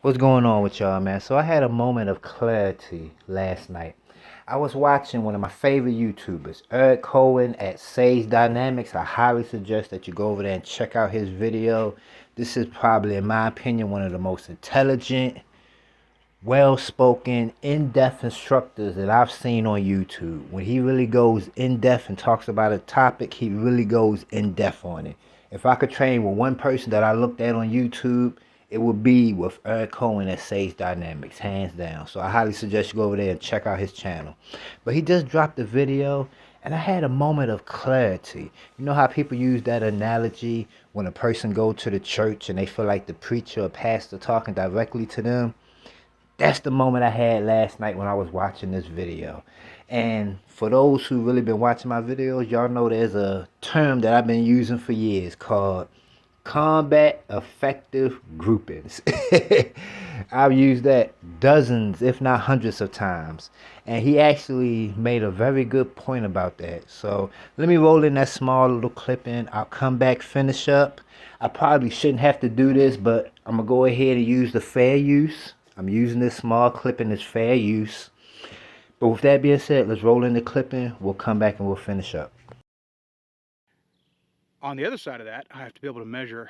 What's going on with y'all, man? So I had a moment of clarity last night. I was watching one of my favorite YouTubers, Eric Cohen at Sage Dynamics. I highly suggest that you go over there and check out his video. This is probably, in my opinion, one of the most intelligent, well-spoken, in-depth instructors that I've seen on YouTube. When he really goes in-depth and talks about a topic, he really goes in-depth on it. If I could train with one person that I looked at on YouTube, it would be with Eric Cohen at Sage Dynamics, hands down. So I highly suggest you go over there and check out his channel. But he just dropped a video, and I had a moment of clarity. You know how people use that analogy when a person goes to the church and they feel like the preacher or pastor talking directly to them? That's the moment I had last night when I was watching this video. And for those who really been watching my videos, y'all know there's a term that I've been using for years called combat effective groupings. I've used that dozens, if not hundreds of times. And he actually made a very good point about that. So let me roll in that small little clip in. I'll come back, finish up. I probably shouldn't have to do this, but I'm going to go ahead and use the fair use. I'm using this small clipping as fair use. But with that being said, let's roll in the clipping. We'll come back and we'll finish up. On the other side of that, I have to be able to measure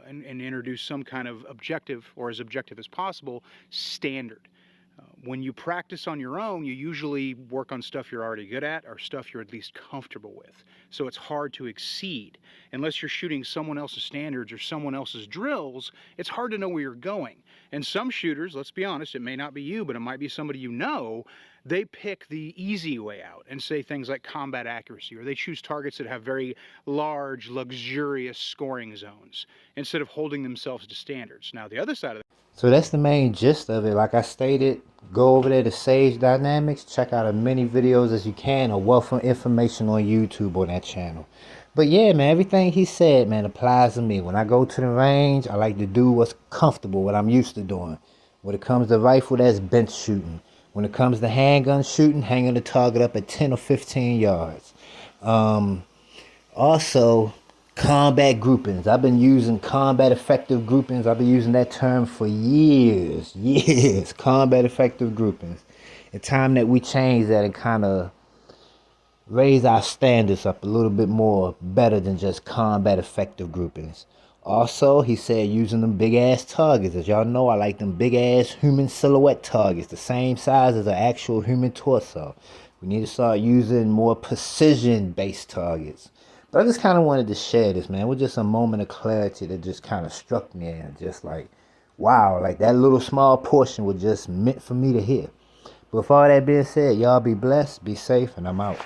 and introduce some kind of objective, or as objective as possible, standard. When you practice on your own, you usually work on stuff you're already good at or stuff you're at least comfortable with. So it's hard to exceed. Unless you're shooting someone else's standards or someone else's drills, it's hard to know where you're going. And some shooters, let's be honest, it may not be you, but it might be somebody you know, they pick the easy way out and say things like combat accuracy, or they choose targets that have very large, luxurious scoring zones instead of holding themselves to standards. Now, the other side of So that's the main gist of it. Like I stated, go over there to Sage Dynamics. Check out as many videos as you can. A wealth of information on YouTube on that channel. But yeah, man, everything he said, man, applies to me. When I go to the range, I like to do what's comfortable, what I'm used to doing. When it comes to rifle, that's bench shooting. When it comes to handgun shooting, hanging the target up at 10 or 15 yards. Also, combat groupings. I've been using combat effective groupings. I've been using that term for years. Combat effective groupings. It's time that we change that and kind of raise our standards up a little bit more, better than just combat effective groupings. Also, he said using them big ass targets. As y'all know, I like them big ass human silhouette targets, the same size as an actual human torso. We need to start using more precision based targets. But I just kind of wanted to share this, man, with just a moment of clarity that just kind of struck me, and just like, wow, like that little small portion was just meant for me to hear. But with all that being said, y'all be blessed, be safe, and I'm out.